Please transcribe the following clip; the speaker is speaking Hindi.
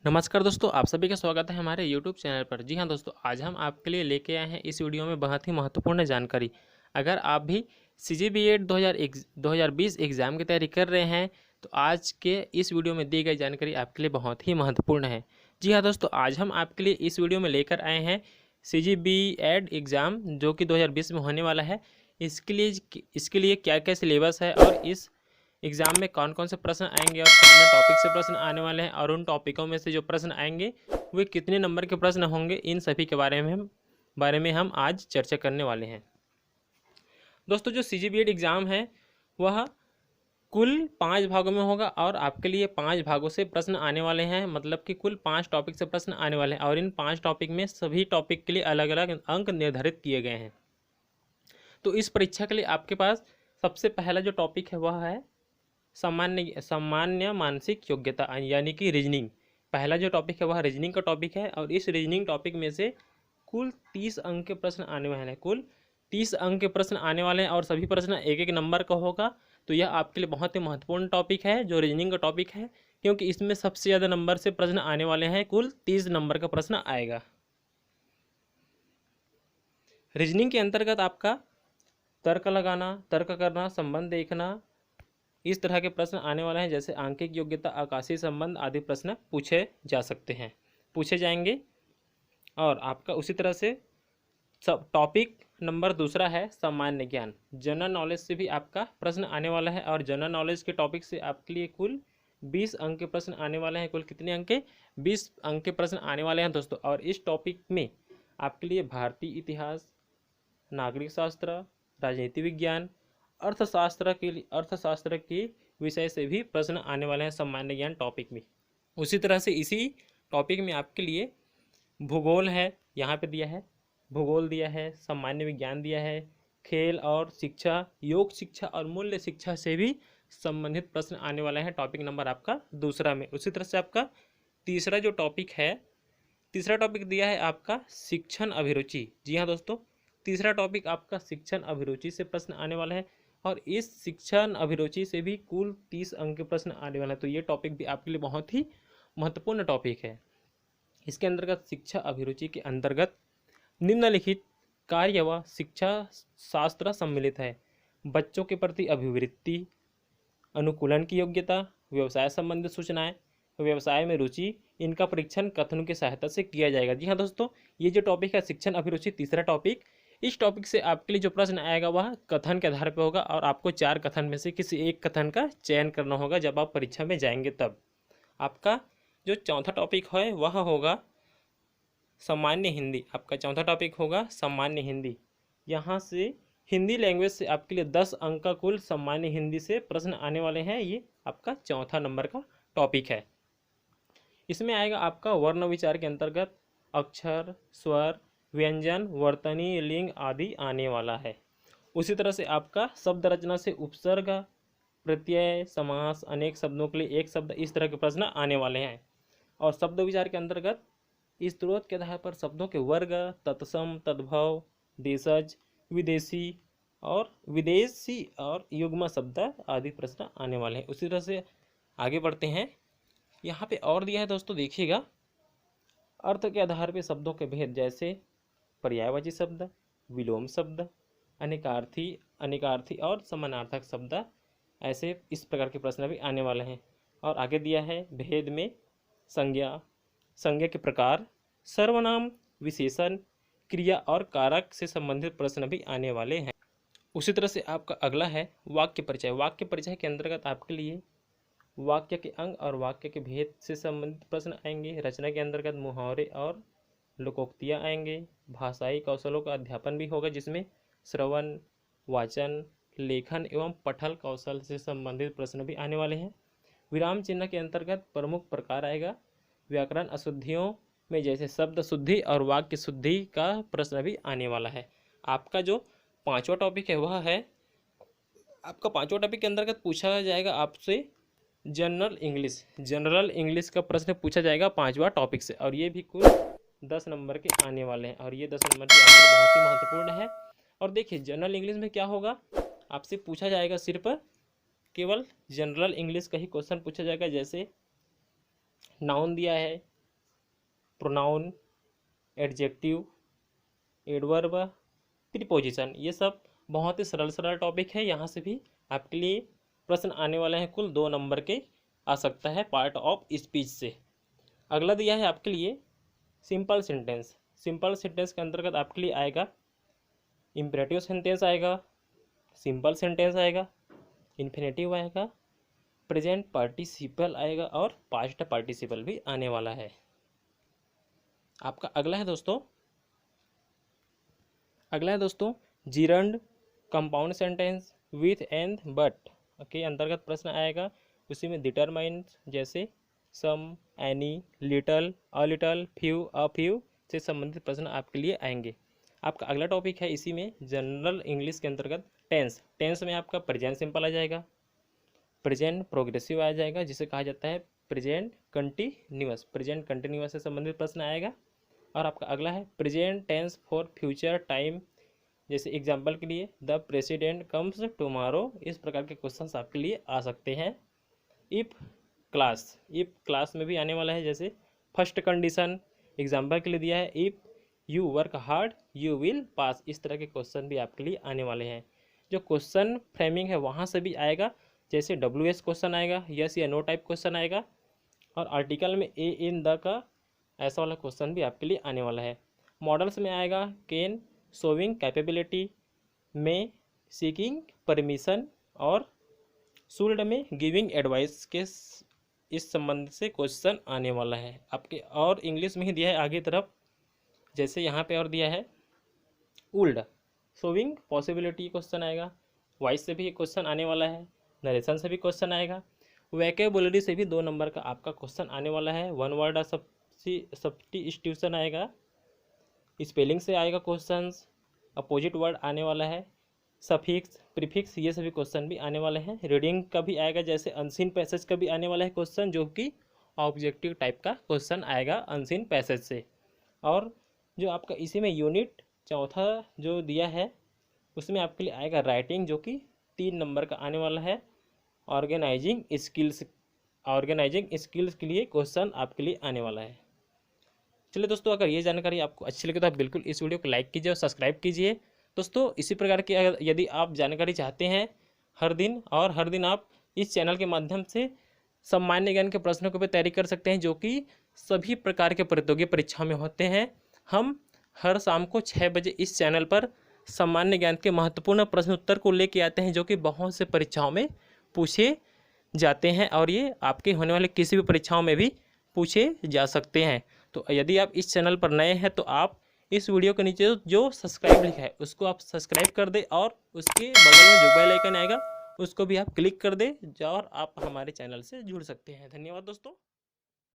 नमस्कार दोस्तों, आप सभी का स्वागत है हमारे यूट्यूब चैनल पर। जी हाँ दोस्तों, आज हम आपके लिए लेके आए हैं इस वीडियो में बहुत ही महत्वपूर्ण जानकारी। अगर आप भी CGBET 2020 एग्ज़ाम की तैयारी कर रहे हैं तो आज के इस वीडियो में दी गई जानकारी आपके लिए बहुत ही महत्वपूर्ण है। जी हाँ दोस्तों, आज हम आपके लिए इस वीडियो में लेकर आए हैं CGBET एग्ज़ाम जो कि 2020 में होने वाला है। इसके लिए क्या क्या सिलेबस है और इस एग्जाम में कौन कौन से प्रश्न आएंगे और कितने टॉपिक से प्रश्न आने वाले हैं और उन टॉपिकों में से जो प्रश्न आएंगे वे कितने नंबर के प्रश्न होंगे, इन सभी के बारे में हम आज चर्चा करने वाले हैं। दोस्तों, जो CGBET एग्ज़ाम है वह कुल 5 भागों में होगा और आपके लिए 5 भागों से प्रश्न आने वाले हैं। मतलब कि कुल 5 टॉपिक से प्रश्न आने वाले हैं और इन 5 टॉपिक में सभी टॉपिक के लिए अलग अलग अंक निर्धारित किए गए हैं। तो इस परीक्षा के लिए आपके पास सबसे पहला जो टॉपिक है वह है सामान्य मानसिक योग्यता यानी कि रीजनिंग। पहला जो टॉपिक है वह रीजनिंग का टॉपिक है और इस रीजनिंग टॉपिक में से कुल 30 अंक के प्रश्न आने वाले हैं। कुल 30 अंक के प्रश्न आने वाले हैं और सभी प्रश्न एक एक नंबर का होगा। तो यह आपके लिए बहुत ही महत्वपूर्ण टॉपिक है जो रीजनिंग का टॉपिक है, क्योंकि इसमें सबसे ज़्यादा नंबर से प्रश्न आने वाले हैं। कुल 30 नंबर का प्रश्न आएगा। रीजनिंग के अंतर्गत आपका तर्क लगाना, तर्क करना, संबंध देखना, इस तरह के प्रश्न आने वाले हैं। जैसे आंकिक योग्यता, आकाशीय संबंध आदि प्रश्न पूछे जाएंगे। और आपका उसी तरह से सब टॉपिक नंबर दूसरा है सामान्य ज्ञान। जनरल नॉलेज से भी आपका प्रश्न आने वाला है और जनरल नॉलेज के टॉपिक से आपके लिए कुल 20 अंक के प्रश्न आने वाले हैं। कुल कितने अंक के? 20 अंक के प्रश्न आने वाले हैं दोस्तों। और इस टॉपिक में आपके लिए भारतीय इतिहास, नागरिक शास्त्र, राजनीति विज्ञान, अर्थशास्त्र के विषय से भी प्रश्न आने वाले हैं सामान्य ज्ञान टॉपिक में। उसी तरह से इसी टॉपिक में आपके लिए भूगोल है, यहाँ पे दिया है भूगोल दिया है, सामान्य विज्ञान दिया है, खेल और शिक्षा, योग शिक्षा और मूल्य शिक्षा से भी संबंधित प्रश्न आने वाले हैं टॉपिक नंबर आपका दूसरा में। उसी तरह से आपका तीसरा टॉपिक दिया है आपका शिक्षण अभिरुचि। जी हाँ दोस्तों, तीसरा टॉपिक आपका शिक्षण अभिरुचि से प्रश्न आने वाला है और इस शिक्षण अभिरुचि से भी कुल 30 अंक के प्रश्न आने वाला है। तो ये टॉपिक भी आपके लिए बहुत ही महत्वपूर्ण टॉपिक है। इसके अंतर्गत शिक्षा अभिरुचि के अंतर्गत निम्नलिखित कार्य व शिक्षा शास्त्र सम्मिलित है: बच्चों के प्रति अभिवृत्ति, अनुकूलन की योग्यता, व्यवसाय संबंधित सूचनाएं, व्यवसाय में रुचि। इनका परीक्षण कथनों की सहायता से किया जाएगा। जी हाँ दोस्तों, ये जो टॉपिक है शिक्षण अभिरुचि, तीसरा टॉपिक, इस टॉपिक से आपके लिए जो प्रश्न आएगा वह कथन के आधार पर होगा और आपको 4 कथन में से किसी एक कथन का चयन करना होगा जब आप परीक्षा में जाएंगे तब। आपका जो चौथा टॉपिक है वह होगा सामान्य हिंदी। आपका चौथा टॉपिक होगा सामान्य हिंदी। यहाँ से हिंदी लैंग्वेज से आपके लिए 10 अंक का कुल सामान्य हिंदी से प्रश्न आने वाले हैं। ये आपका चौथा नंबर का टॉपिक है। इसमें आएगा आपका वर्ण विचार के अंतर्गत अक्षर, स्वर, व्यंजन, वर्तनी, लिंग आदि आने वाला है। उसी तरह से आपका शब्द रचना से उपसर्ग, प्रत्यय, समास, अनेक शब्दों के लिए एक शब्द, इस तरह के प्रश्न आने वाले हैं। और शब्द विचार के अंतर्गत स्रोत के आधार पर शब्दों के वर्ग, तत्सम, तद्भव, देशज, विदेशी और युग्म शब्द आदि प्रश्न आने वाले हैं। उसी तरह से आगे बढ़ते हैं। यहाँ पे और दिया है दोस्तों, देखिएगा, अर्थ के आधार पर शब्दों के भेद, जैसे पर्यायवाची शब्द, विलोम शब्द, अनेकार्थी और समानार्थक शब्द, ऐसे इस प्रकार के प्रश्न भी आने वाले हैं। और आगे दिया है भेद में संज्ञा के प्रकार, सर्वनाम, विशेषण, क्रिया और कारक से संबंधित प्रश्न भी आने वाले हैं। उसी तरह से आपका अगला है वाक्य परिचय। वाक्य परिचय के अंतर्गत आपके लिए वाक्य के अंग और वाक्य के भेद से संबंधित प्रश्न आएंगे। रचना के अंतर्गत मुहावरे और लोकोक्तियाँ आएंगे। भाषाई कौशलों का अध्यापन भी होगा, जिसमें श्रवण, वाचन, लेखन एवं पठन कौशल से संबंधित प्रश्न भी आने वाले हैं। विराम चिन्ह के अंतर्गत प्रमुख प्रकार आएगा। व्याकरण अशुद्धियों में जैसे शब्द शुद्धि और वाक्य शुद्धि का प्रश्न भी आने वाला है। आपका जो पांचवा टॉपिक है वह है, आपका पांचवा टॉपिक के अंतर्गत पूछा जाएगा आपसे जनरल इंग्लिश का प्रश्न पूछा जाएगा पांचवा टॉपिक से, और ये भी कुल 10 नंबर के आने वाले हैं और ये 10 नंबर के आपके लिए बहुत ही महत्वपूर्ण है। और देखिए, जनरल इंग्लिश में क्या होगा, आपसे पूछा जाएगा सिर्फ केवल जनरल इंग्लिश का ही क्वेश्चन पूछा जाएगा। जैसे नाउन दिया है, प्रोनाउन, एडजेक्टिव, एडवर्ब, प्रीपोजिशन, ये सब बहुत ही सरल सरल टॉपिक है। यहाँ से भी आपके लिए प्रश्न आने वाले हैं, कुल 2 नंबर के आ सकता है पार्ट ऑफ स्पीच से। अगला दिया है आपके लिए सिंपल सेंटेंस। सिंपल सेंटेंस के अंतर्गत आपके लिए आएगा इम्परेटिव सेंटेंस आएगा, सिंपल सेंटेंस आएगा, इन्फिनेटिव आएगा, प्रेजेंट पार्टिसिपल आएगा और पास्ट पार्टिसिपल भी आने वाला है। आपका अगला है दोस्तों gerund compound sentence with and but के अंतर्गत प्रश्न आएगा। उसी में डिटरमाइंस जैसे some, any, little, a little, few, a few से संबंधित प्रश्न आपके लिए आएंगे। आपका अगला टॉपिक है इसी में जनरल इंग्लिश के अंतर्गत टेंस। टेंस में आपका प्रेजेंट सिंपल आ जाएगा, प्रेजेंट प्रोग्रेसिव आ जाएगा, जिसे कहा जाता है प्रेजेंट कंटिन्यूअस। प्रेजेंट कंटिन्यूअस से संबंधित प्रश्न आएगा। और आपका अगला है present tense for future time, जैसे एग्जाम्पल के लिए द प्रेसिडेंट कम्स टुमारो। इस प्रकार के क्वेश्चंस आपके लिए आ सकते हैं। इफ क्लास में भी आने वाला है, जैसे फर्स्ट कंडीशन एग्जाम्पल के लिए दिया है if you work hard you will pass. इस तरह के क्वेश्चन भी आपके लिए आने वाले हैं। जो क्वेश्चन फ्रेमिंग है वहाँ से भी आएगा, जैसे WS क्वेश्चन आएगा, यस या नो टाइप क्वेश्चन आएगा, और आर्टिकल में ए इन द का ऐसा वाला क्वेश्चन भी आपके लिए आने वाला है। मॉडल्स में आएगा कैन, शोविंग कैपेबिलिटी, में सीकिंग परमिशन, और शुल्ड में गिविंग एडवाइस के इस संबंध से क्वेश्चन आने वाला है आपके। और इंग्लिश में ही दिया है आगे तरफ, जैसे यहाँ पे और दिया है वुल्ड, शोविंग पॉसिबिलिटी क्वेश्चन आएगा, वॉइस से भी क्वेश्चन आने वाला है, नरेशन से भी क्वेश्चन आएगा, वोकैबुलरी से भी 2 नंबर का आपका क्वेश्चन आने वाला है। वन वर्ड सब्स्टिट्यूशन आएगा, स्पेलिंग से आएगा क्वेश्चंस, अपोजिट वर्ड आने वाला है, सफिक्स, प्रीफिक्स, ये सभी क्वेश्चन भी आने वाले हैं। रीडिंग का भी आएगा, जैसे अनसीन पैसेज का भी आने वाला है क्वेश्चन, जो कि ऑब्जेक्टिव टाइप का क्वेश्चन आएगा अनसीन पैसेज से। और जो आपका इसी में यूनिट 4 जो दिया है उसमें आपके लिए आएगा राइटिंग, जो कि 3 नंबर का आने वाला है। ऑर्गेनाइजिंग स्किल्स के लिए क्वेश्चन आपके लिए आने वाला है। चलिए दोस्तों, अगर ये जानकारी आपको अच्छी लगे तो आप बिल्कुल इस वीडियो को लाइक कीजिए और सब्सक्राइब कीजिए। दोस्तों, इसी प्रकार की अगर यदि आप जानकारी चाहते हैं हर दिन आप इस चैनल के माध्यम से सामान्य ज्ञान के प्रश्नों को भी तैयारी कर सकते हैं, जो कि सभी प्रकार के प्रतियोगी परीक्षाओं में होते हैं। हम हर शाम को 6 बजे इस चैनल पर सामान्य ज्ञान के महत्वपूर्ण प्रश्न उत्तर को लेके आते हैं, जो कि बहुत से परीक्षाओं में पूछे जाते हैं, और ये आपके होने वाले किसी भी परीक्षाओं में भी पूछे जा सकते हैं। तो यदि आप इस चैनल पर नए हैं तो आप इस वीडियो के नीचे जो सब्सक्राइब लिखा है उसको आप सब्सक्राइब कर दें, और उसके बगल में जो बेल आइकन आएगा उसको भी आप क्लिक कर दें, और आप हमारे चैनल से जुड़ सकते हैं। धन्यवाद दोस्तों।